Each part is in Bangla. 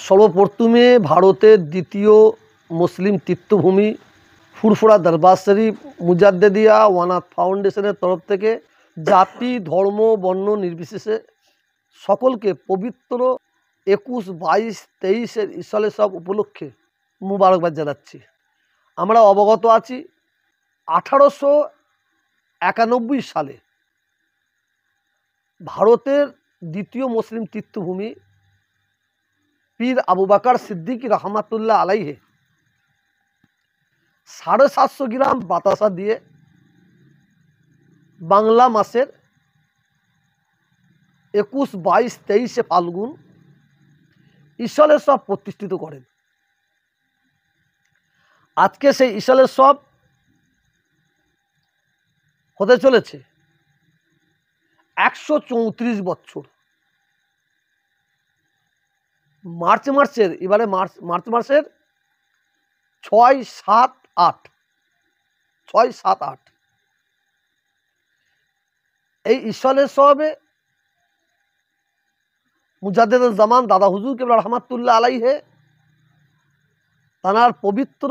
সর্বপ্রথমে ভারতের দ্বিতীয় মুসলিম তীর্থভূমি ফুরফুরা দরবার শরীফ মুজাদ্দেদিয়া ওয়ানাথ ফাউন্ডেশনের তরফ থেকে জাতি ধর্ম বর্ণ নির্বিশেষে সকলকে পবিত্র ২১, ২২, ২৩-এর ইসলে সব উপলক্ষে মুবারকবাদ জানাচ্ছি। আমরা অবগত আছি ১৮৯১ সালে ভারতের দ্বিতীয় মুসলিম তীর্থভূমি পীর আবু বাকার সিদ্দিক রহমাতুল্লাহ আলাইহে ৭৫০ গ্রাম বাতাসা দিয়ে বাংলা মাসের ২১, ২২, ২৩-এ ফাল্গুন ইসলে সব প্রতিষ্ঠিত করেন। আজকে সেই ইসলে সব হতে চলেছে ১৩৪ বছর। মার্চ মাসের ৬, ৭, ৮ এই ইসলে সবে মুজাদ্দেদুল জামান দাদা হুজুর কেবলা রহমাতুল্লাহ আলাইহে তাঁর পবিত্র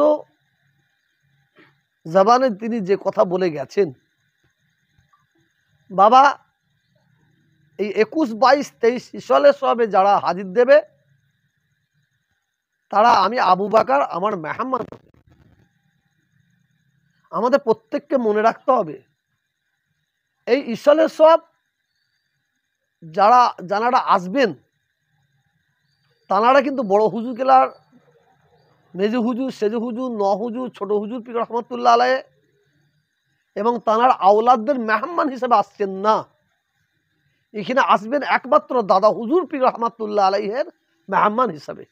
জবানে তিনি যে কথা বলে গেছেন, বাবা এই ২১, ২২, ২৩ ইসলে সবে যারা হাজির দেবে তারা আমি আবু বাকার আমার মেহমান। আমাদের প্রত্যেককে মনে রাখতে হবে এই ইসলে সব যারা আসবেন তাঁরা কিন্তু বড় হুজুর কেলার মেজু হুজুর, সেজু হুজুর, ন হুজুর, ছোট হুজুর পীর রহমতুল্লাহ আলাই এবং তাঁর আওলাদদের মেহমান হিসেবে আসছেন না। এখানে আসবেন একমাত্র দাদা হুজুর পীর রহমতুল্লাহ আলাইহের মেহমান হিসাবে।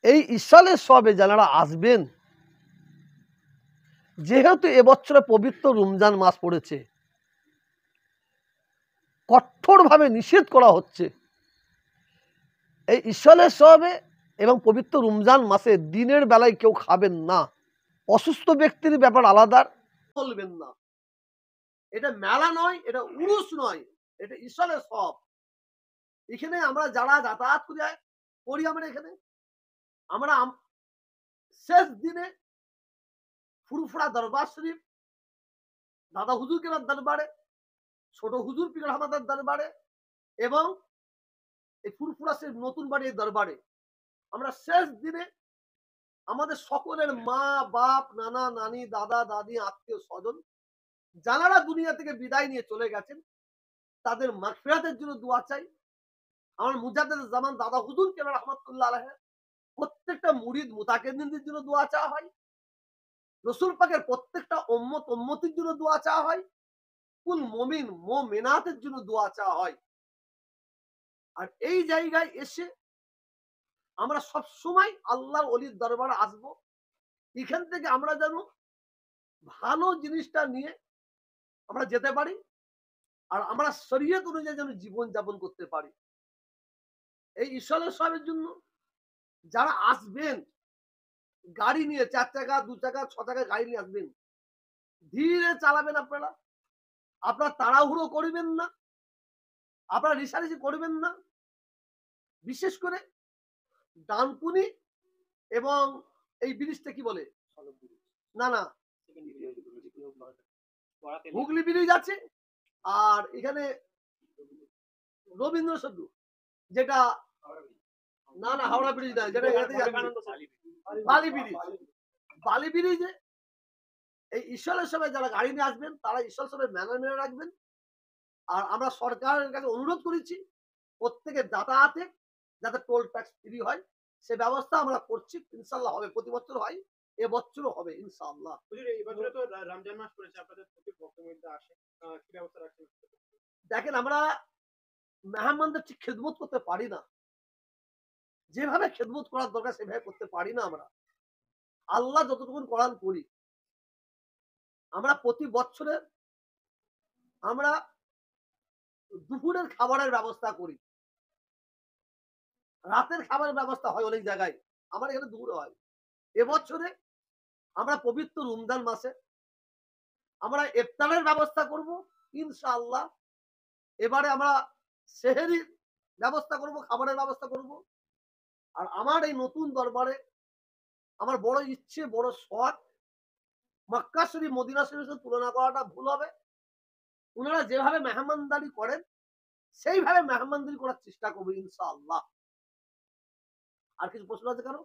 এই ইসলে সবে যারা আসবেন, যেহেতু এবছরে পবিত্র রমজান মাস পড়েছে, কঠোরভাবে নিষেধ করা হচ্ছে এই ইসলে সবে এবং পবিত্র রমজান মাসে দিনের বেলায় কেউ খাবেন না। অসুস্থ ব্যক্তির ব্যাপার আলাদা, বলবেন না। এটা মেলা নয়, এটা উরুস নয়, এটা ইসলে সব। এখানে আমরা যারা যাতায়াত করি আমরা শেষ দিনে ফুরফুরা দরবার শরীফ দাদা হুজুর কেরার দরবারে, ছোট হুজুর পীর রহমতের দরবারে এবং এই ফুরফুরা শরীফ নতুন বাড়ির দরবারে আমরা শেষ দিনে আমাদের সকলের মা বাপ, নানা নানি, দাদা দাদি, আত্মীয় স্বজন যারা দুনিয়া থেকে বিদায় নিয়ে চলে গেছেন তাদের মাগফিরাতের জন্য দোয়া চাই। আমার মুজাদ্দেদুল জামান দাদা হুজুর কেবলা রহমাতুল্লাহ আলাইহি প্রত্যেকটা মুরিদ মুতাকিনদের জন্য দোয়া চাওয়া হয়। রাসূল পাকের প্রত্যেকটা উম্মতির জন্য দোয়া চাওয়া হয়। কুল মুমিন মুমিনাতের জন্য দোয়া চাওয়া হয়। আর এই জায়গায় এসে আমরা সব সময় আল্লাহর ওলির দরবারে আসবো। এখান থেকে আমরা যেন ভালো জিনিসটা নিয়ে আমরা যেতে পারি আর আমরা শরীয়ত অনুযায়ী যেন জীবন যাপন করতে পারি। এই ইসলে সবের জন্য যারা আসবেন গাড়ি নিয়ে ৪ চাকা, ২ চাকা, ৬ চাকা গাড়ি নিয়ে আসবেন, ধীরে চালাবেন। আপনারা তাড়াহুড়ো করবেন না, আপনারা রেষারেষি করবেন না। বিশেষ করে ডানকুনি এবং এই ব্রিজটা কি বলে, না হুগলি ব্রিজ আছে, আর এখানে রবীন্দ্র সেতু, যেটা না হাওড়া ব্রিজ না, যেটা বালি ব্রিজে এই ঈশ্বরের সবাই যারা গাড়ি নিয়ে আসবেন তারা ঈশ্বর সবাই মেনে রাখবেন। আর আমরা সরকারের কাছে অনুরোধ করেছি প্রত্যেকের যাতায়াতে যাতে টোল ট্যাক্স ফ্রি হয় সে ব্যবস্থা আমরা করছি। ইনশাল্লাহ হবে, প্রতি বছর হয়, এবছরও হবে ইনশাআল্লাহ। এই বছরে তো রমজান মাস পড়েছে, আপনাদের প্রচুর ভক্তবৃন্দ আসে, কি ব্যবস্থা রাখছেন? দেখেন, আমরা মেহমানদের ঠিক খেদমত করতে পারি না, যেভাবে খেদমত করার দরকার সেভাবে করতে পারি না। আমরা আল্লাহ যতটুকু কোরআন করি, আমরা প্রতি বছরে আমরা দুপুরের খাবারের ব্যবস্থা করি, রাতের খাবারের ব্যবস্থা হয় অনেক জায়গায়, আমার এখানে দুপুরে হয়। এবছরে আমরা পবিত্র রমজান মাসে আমরা ইফতারের ব্যবস্থা করব ইনশাআল্লাহ। এবারে আমরা সেহরির ব্যবস্থা করব, খাবারের ব্যবস্থা করব। আর আমার এই নতুন দরবারে আমার বড় ইচ্ছে, বড় শখ, মক্কা শরীফ মদিনা শরীফের সাথে তুলনা করাটা ভুল হবে। উনারা যেভাবে মেহমানদারি করেন সেইভাবে মেহমানদারি করার চেষ্টা করবো ইনশাআল্লাহ। আর কিছু প্রশ্ন আছে কারো?